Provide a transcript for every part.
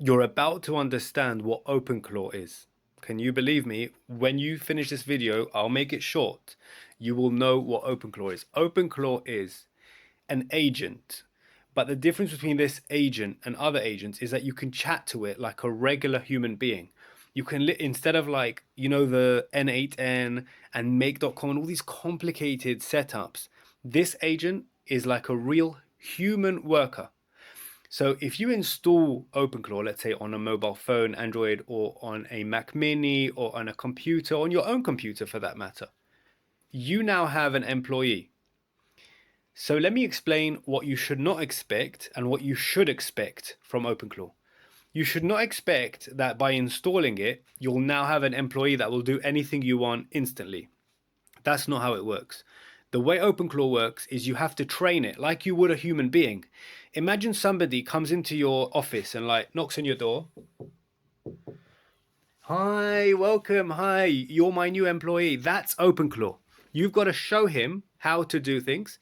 You're about to understand what OpenClaw is. Can you believe me? When you finish this video, I'll make it short. You will know what OpenClaw is. OpenClaw is an agent. But the difference between this agent and other agents is that you can chat to it like a regular human being. You can, instead of like, the N8N and make.com and all these complicated setups, this agent is like a real human worker. So if you install OpenClaw, let's say on a mobile phone, Android, or on a Mac Mini, or on a computer, on your own computer for that matter, you now have an employee. So let me explain what you should not expect and what you should expect from OpenClaw. You should not expect that by installing it, you'll now have an employee that will do anything you want instantly. That's not how it works. The way OpenClaw works is you have to train it like you would a human being. Imagine somebody comes into your office and like knocks on your door. Hi, welcome. Hi, you're my new employee. That's OpenClaw. You've got to show him how to do things.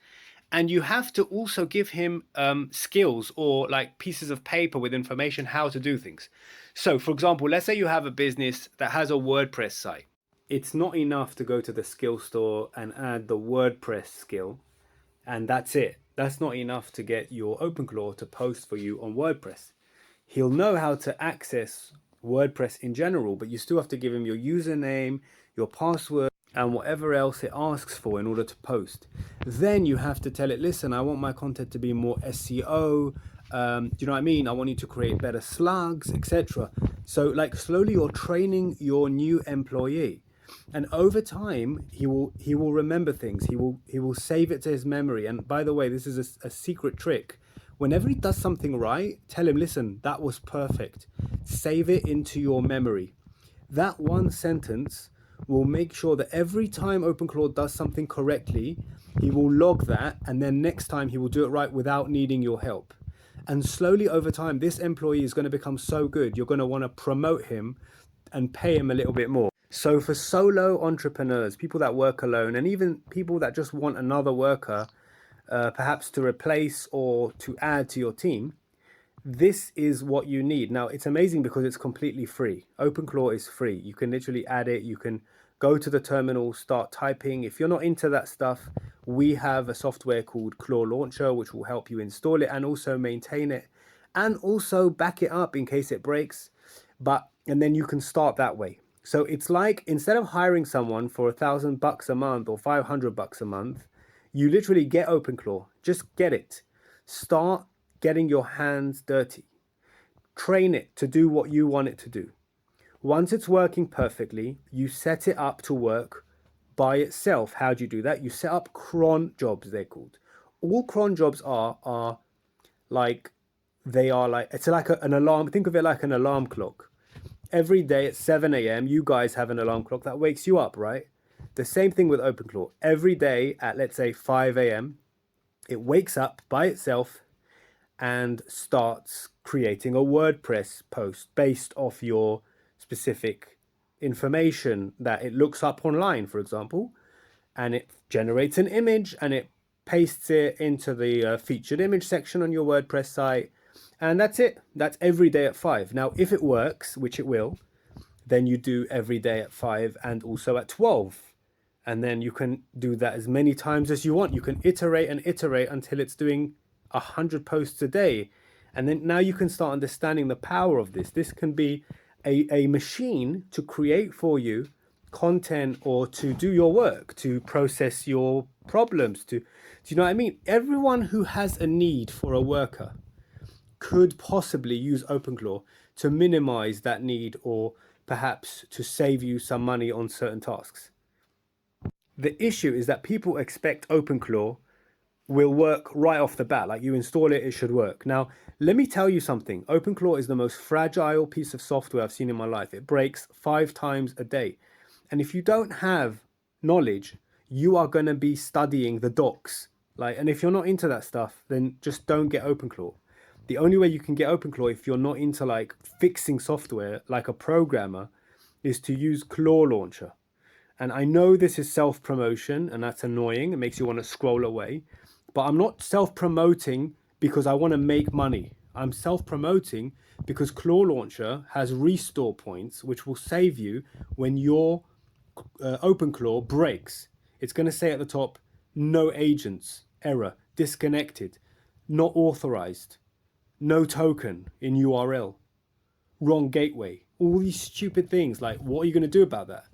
And you have to also give him skills or like pieces of paper with information how to do things. So for example, let's say you have a business that has a WordPress site. It's not enough to go to the skill store and add the WordPress skill and that's it. That's not enough to get your OpenClaw to post for you on WordPress. He'll know how to access WordPress in general, but you still have to give him your username, your password, and whatever else it asks for in order to post. Then you have to tell it, listen, I want my content to be more SEO. Do you know what I mean? I want you to create better slugs, etc. So like slowly you're training your new employee. And over time, he will remember things. He will save it to his memory. And by the way, this is a secret trick. Whenever he does something right, tell him, listen, that was perfect. Save it into your memory. That one sentence will make sure that every time OpenClaw does something correctly, he will log that, and then next time he will do it right without needing your help. And slowly over time, this employee is going to become so good, you're going to want to promote him and pay him a little bit more. So for solo entrepreneurs, people that work alone, and even people that just want another worker, perhaps to replace or to add to your team, this is what you need. Now, it's amazing because it's completely free. OpenClaw is free. You can literally add it. You can go to the terminal, start typing. If you're not into that stuff, we have a software called Claw Launcher, which will help you install it and also maintain it and also back it up in case it breaks. And then you can start that way. So it's like, instead of hiring someone for $1,000 a month or $500 a month, you literally get OpenClaw. Just get it. Start getting your hands dirty. Train it to do what you want it to do. Once it's working perfectly, you set it up to work by itself. How do you do that? You set up cron jobs, they're called. All cron jobs are like, it's like an alarm. Think of it like an alarm clock. Every day at 7 a.m., you guys have an alarm clock that wakes you up, right? The same thing with OpenClaw. Every day at, let's say, 5 a.m., it wakes up by itself and starts creating a WordPress post based off your specific information that it looks up online, for example, and it generates an image and it pastes it into the featured image section on your WordPress site. And that's it. That's every day at 5. Now, if it works, which it will, then you do every day at 5 and also at 12. And then you can do that as many times as you want. You can iterate and iterate until it's doing 100 posts a day. And then now you can start understanding the power of this. This can be a machine to create for you content or to do your work, to process your problems. Do you know what I mean? Everyone who has a need for a worker could possibly use OpenClaw to minimize that need or perhaps to save you some money on certain tasks. The issue is that people expect OpenClaw will work right off the bat. Like you install it, it should work. Now, let me tell you something. OpenClaw is the most fragile piece of software I've seen in my life. It breaks 5 times a day. And if you don't have knowledge, you are going to be studying the docs. And if you're not into that stuff, then just don't get OpenClaw. The only way you can get OpenClaw if you're not into like fixing software like a programmer is to use Claw Launcher. And I know this is self-promotion and that's annoying. It makes you want to scroll away. But I'm not self-promoting because I want to make money. I'm self-promoting because Claw Launcher has restore points, which will save you when your OpenClaw breaks. It's going to say at the top, no agents, error, disconnected, not authorized, no token in URL, wrong gateway. All these stupid things. Like, what are you going to do about that?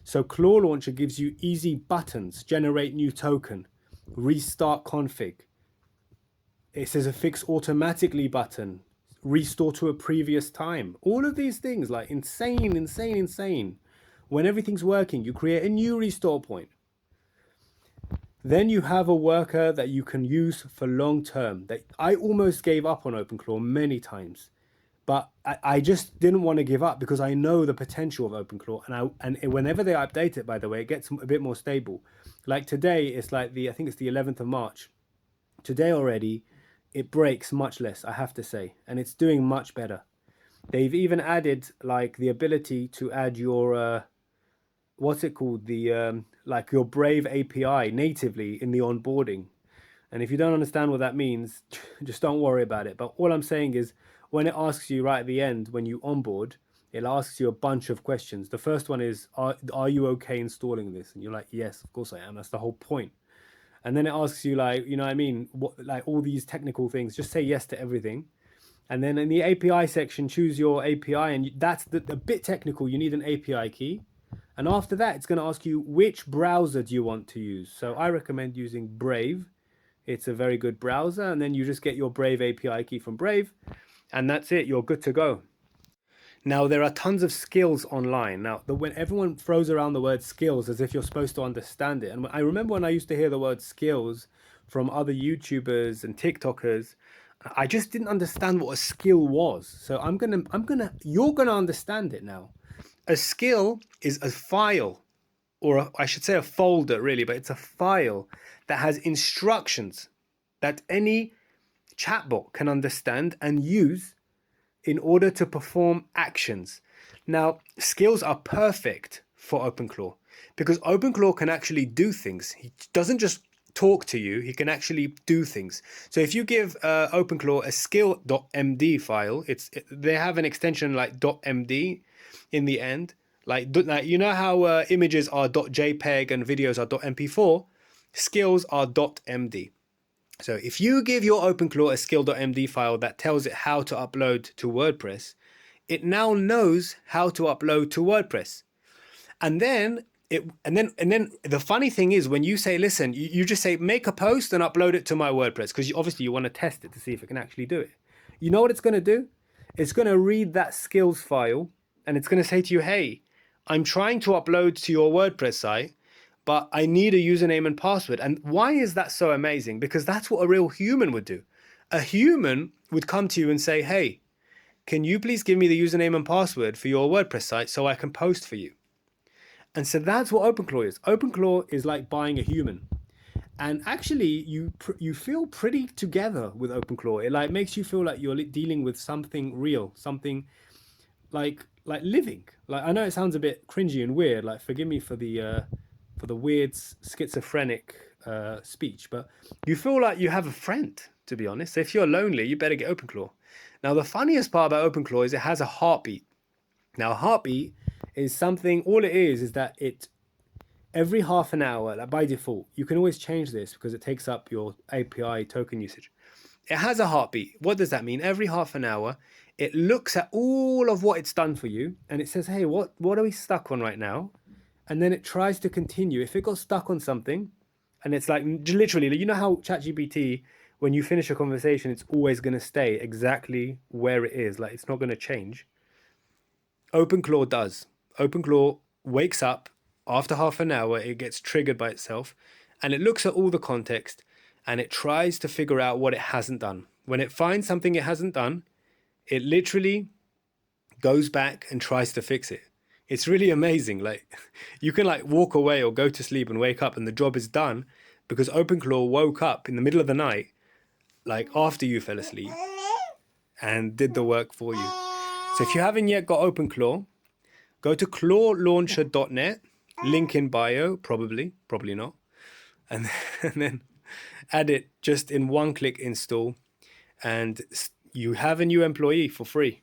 So Claw Launcher gives you easy buttons, generate new token, restart config. It says a fix automatically button, restore to a previous time. All of these things, like insane, insane, insane. When everything's working, you create a new restore point. Then you have a worker that you can use for long term. That I almost gave up on OpenClaw many times, but I just didn't want to give up because I know the potential of OpenClaw, and whenever they update it, by the way, it gets a bit more stable. Like today, it's like I think it's the 11th of March. Today already, it breaks much less, I have to say, and it's doing much better. They've even added like the ability to add your what's it called, the like your Brave API natively in the onboarding. And if you don't understand what that means, just don't worry about it. But all I'm saying is, when it asks you right at the end when you onboard, it asks you a bunch of questions. The first one is, are you okay installing this? And you're like, yes, of course I am. That's the whole point. And then it asks you, like, you know what I mean, what, like all these technical things. Just say yes to everything. And then in the API section, choose your API, and that's the bit technical. You need an API key. And after that, it's going to ask you which browser do you want to use. So I recommend using Brave. It's a very good browser. And then you just get your Brave API key from Brave. And that's it. You're good to go. Now, there are tons of skills online. Now, when everyone throws around the word skills as if you're supposed to understand it. And I remember when I used to hear the word skills from other YouTubers and TikTokers, I just didn't understand what a skill was. So you're gonna understand it now. A skill is a file, or I should say a folder really, but it's a file that has instructions that any chatbot can understand and use in order to perform actions. Now, skills are perfect for OpenClaw because OpenClaw can actually do things. He doesn't just talk to you, he can actually do things. So if you give OpenClaw a skill.md file, they have an extension like .md in the end. Like you know how images are .jpeg and videos are .mp4, skills are .md. So if you give your OpenClaw a skill.md file that tells it how to upload to WordPress, it now knows how to upload to WordPress. And then the funny thing is, when you say, listen, you just say, make a post and upload it to my WordPress, because obviously you want to test it to see if it can actually do it. You know what it's going to do? It's going to read that skills file and it's going to say to you, hey, I'm trying to upload to your WordPress site, but I need a username and password. And why is that so amazing? Because that's what a real human would do. A human would come to you and say, hey, can you please give me the username and password for your WordPress site so I can post for you? And so that's what OpenClaw is. OpenClaw is like buying a human. And actually, you feel pretty together with OpenClaw. It like makes you feel like you're dealing with something real, something like living. Like, I know it sounds a bit cringy and weird. Like, forgive me for the weird schizophrenic speech, but you feel like you have a friend, to be honest. So if you're lonely, you better get OpenClaw. Now, the funniest part about OpenClaw is it has a heartbeat. Now, a heartbeat is something, all it is that every half an hour, like by default, you can always change this because it takes up your API token usage. It has a heartbeat. What does that mean? Every half an hour, it looks at all of what it's done for you and it says, hey, what are we stuck on right now? And then it tries to continue. If it got stuck on something, and it's like literally, you know how ChatGPT, when you finish a conversation, it's always going to stay exactly where it is. Like, it's not going to change. OpenClaw does. OpenClaw wakes up after half an hour, it gets triggered by itself, and it looks at all the context, and it tries to figure out what it hasn't done. When it finds something it hasn't done, it literally goes back and tries to fix it. It's really amazing. Like, you can like walk away or go to sleep and wake up and the job is done because OpenClaw woke up in the middle of the night, like after you fell asleep, and did the work for you. So if you haven't yet got OpenClaw, go to clawlauncher.net, link in bio, probably not, and then add it just in one click install, and You have a new employee for free.